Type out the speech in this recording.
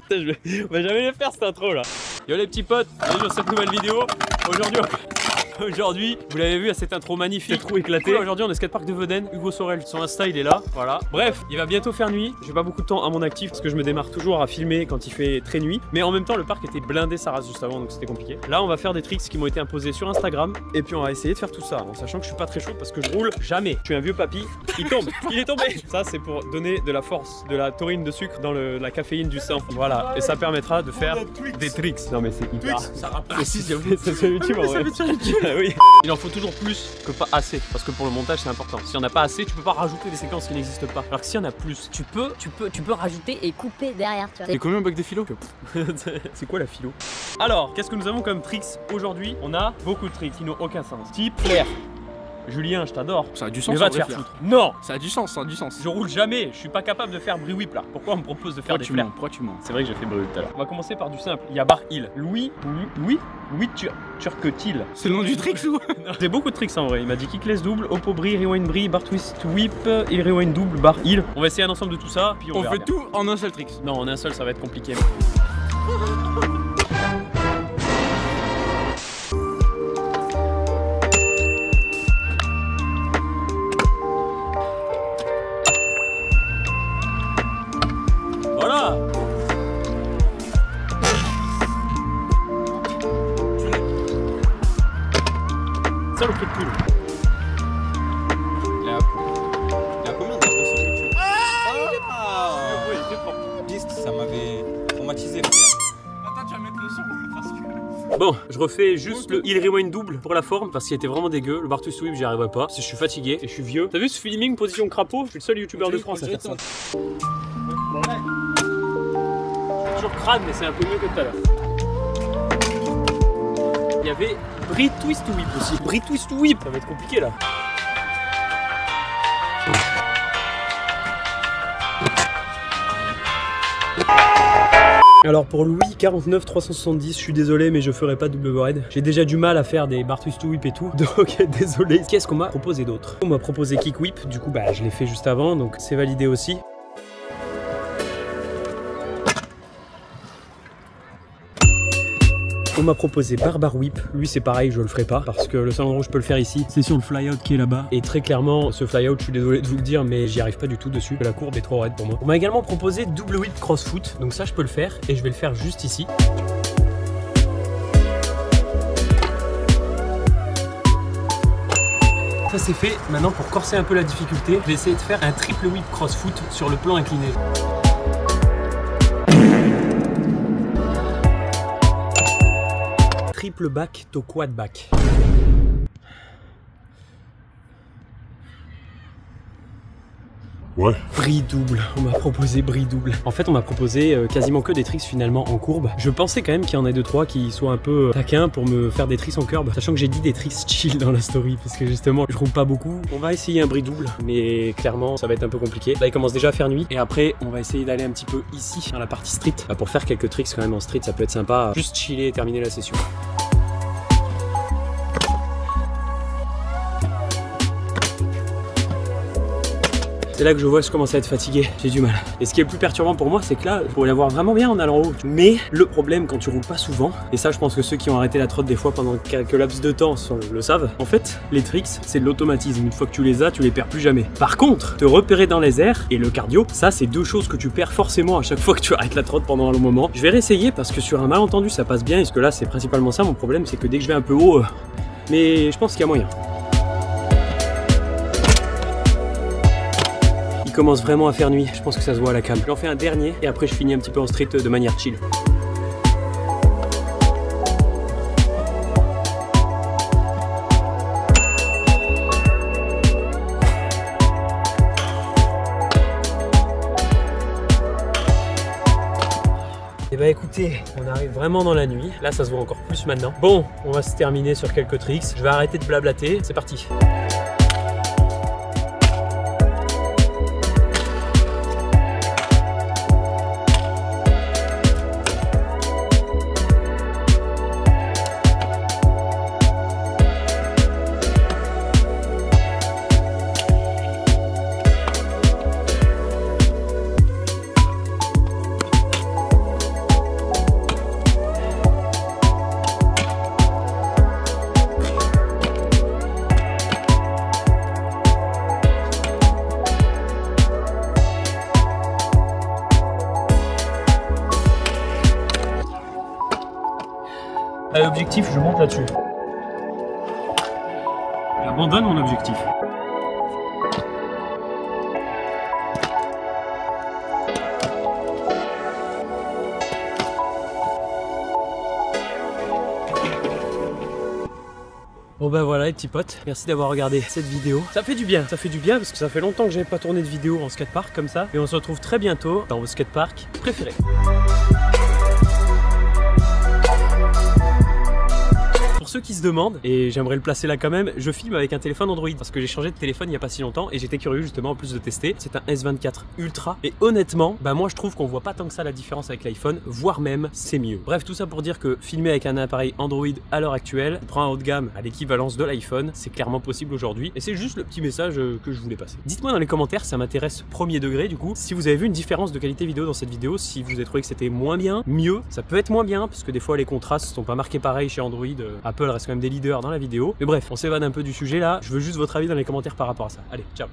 On va jamais le faire cette intro là. Yo les petits potes, bienvenue dans cette nouvelle vidéo. Aujourd'hui, vous l'avez vu à cette intro magnifique, trop éclaté. Aujourd'hui, on est au skatepark de Veden. Hugo Sorel, son Insta, il est là. Voilà. Bref, il va bientôt faire nuit. J'ai pas beaucoup de temps à mon actif parce que je me démarre toujours à filmer quand il fait très nuit. Mais en même temps, le parc était blindé sa race juste avant, donc c'était compliqué. Là, on va faire des tricks qui m'ont été imposés sur Instagram. Et puis, on va essayer de faire tout ça en sachant que je suis pas très chaud parce que je roule jamais. Je suis un vieux papy. Il tombe. Il est tombé. Ça, c'est pour donner de la force, de la taurine de sucre dans la caféine du sang. Voilà. Et ça permettra de faire des tricks. Non, mais c'est hyper. Ça précise, c'est sur YouTube en vrai. Oui. Il en faut toujours plus que pas assez, parce que pour le montage c'est important. Si on n'a pas assez, tu peux pas rajouter des séquences qui n'existent pas. Alors que si on a plus, tu peux rajouter et couper derrière. Tu vois. Et combien on bug des philos? C'est quoi la philo? Alors, qu'est-ce que nous avons comme tricks aujourd'hui? On a beaucoup de tricks qui n'ont aucun sens. Type flair. Julien, je t'adore. Ça a du sens. Mais va te faire foutre. Non. Ça a du sens, ça a du sens. Je roule jamais. Je suis pas capable de faire brie whip là. Pourquoi on me propose de faire des flairs? Pourquoi tu mens? C'est vrai que j'ai fait brie whip tout à l'heure. On va commencer par du simple. Il y a bar hill. Louis Turketil. C'est le nom du trick ou? J'ai beaucoup de tricks en vrai. Il m'a dit kickless double, oppo brie, rewind brie, bar twist whip, et rewind double, bar hill. On va essayer un ensemble de tout ça. Puis on fait tout en un seul trick. Non, en un seul, ça va être compliqué. Ça le prix de pull. Il a combien d'abos sur YouTube? Il est très fort. Disque, ça m'avait traumatisé frère. Attends, tu vas mettre le son parce que... Bon, je refais juste le heel rewind double pour la forme parce qu'il était vraiment dégueu. Le bar twist whip, j'y arriverai pas parce que je suis fatigué et je suis vieux. T'as vu ce filming position crapaud? Je suis le seul youtubeur de France à faire ça. Toujours crade, mais c'est un peu mieux que tout à l'heure. Il y avait brie twist whip aussi. Brie twist whip, ça va être compliqué là. Alors pour Louis 49 370, je suis désolé mais je ferai pas double overhead. J'ai déjà du mal à faire des bar twist whip et tout, donc désolé. Qu'est-ce qu'on m'a proposé d'autre? On m'a proposé kick whip, du coup bah je l'ai fait juste avant, donc c'est validé aussi. On m'a proposé barbar whip, lui c'est pareil, je le ferai pas parce que le seul endroit où je peux le faire ici c'est sur le flyout qui est là-bas et très clairement ce flyout, je suis désolé de vous le dire mais j'y arrive pas du tout dessus, la courbe est trop raide pour moi. On m'a également proposé double whip cross foot, donc ça je peux le faire et je vais le faire juste ici. Ça c'est fait, maintenant pour corser un peu la difficulté, je vais essayer de faire un triple whip cross foot sur le plan incliné. Triple back to quad back. Ouais. Brie double, on m'a proposé brie double. En fait on m'a proposé quasiment que des tricks finalement en courbe. Je pensais quand même qu'il y en ait 2-3 qui soient un peu taquins pour me faire des tricks en curb. Sachant que j'ai dit des tricks chill dans la story parce que justement je roule pas beaucoup. On va essayer un brie double mais clairement ça va être un peu compliqué. Là il commence déjà à faire nuit et après on va essayer d'aller un petit peu ici dans la partie street. Pour faire quelques tricks quand même en street, ça peut être sympa. Juste chiller et terminer la session. C'est là que je vois que je commence à être fatigué, j'ai du mal. Et ce qui est le plus perturbant pour moi, c'est que là, je pourrais l'avoir vraiment bien en allant en haut. Mais le problème quand tu roules pas souvent, et ça je pense que ceux qui ont arrêté la trotte des fois pendant quelques laps de temps le savent, en fait, les tricks, c'est de l'automatisme. Une fois que tu les as, tu les perds plus jamais. Par contre, te repérer dans les airs et le cardio, ça c'est deux choses que tu perds forcément à chaque fois que tu arrêtes la trotte pendant un long moment. Je vais réessayer parce que sur un malentendu ça passe bien, et ce que là c'est principalement ça mon problème, c'est que dès que je vais un peu haut, mais je pense qu'il y a moyen. Commence vraiment à faire nuit, je pense que ça se voit à la cam. J'en fais un dernier et après je finis un petit peu en street de manière chill. Et bah écoutez, on arrive vraiment dans la nuit, là ça se voit encore plus maintenant. Bon, on va se terminer sur quelques tricks, je vais arrêter de blablater, c'est parti. Allez, objectif, je monte là-dessus. J'abandonne mon objectif. Bon bah voilà les petits potes, merci d'avoir regardé cette vidéo. Ça fait du bien parce que ça fait longtemps que j'avais pas tourné de vidéo en skatepark comme ça. Et on se retrouve très bientôt dans vos skateparks préférés. Pour ceux qui se demandent, et j'aimerais le placer là quand même, je filme avec un téléphone Android parce que j'ai changé de téléphone il n'y a pas si longtemps et j'étais curieux justement en plus de tester. C'est un S24 Ultra et honnêtement, bah moi je trouve qu'on voit pas tant que ça la différence avec l'iPhone, voire même c'est mieux. Bref, tout ça pour dire que filmer avec un appareil Android à l'heure actuelle, prend un haut de gamme à l'équivalence de l'iPhone, c'est clairement possible aujourd'hui et c'est juste le petit message que je voulais passer. Dites-moi dans les commentaires, ça m'intéresse premier degré du coup, si vous avez vu une différence de qualité vidéo dans cette vidéo, si vous avez trouvé que c'était moins bien, mieux, ça peut être moins bien parce que des fois les contrastes sont pas marqués pareil chez Android, Apple reste quand même des leaders dans la vidéo. Mais bref, on s'évade un peu du sujet là, je veux juste votre avis dans les commentaires par rapport à ça. Allez, ciao!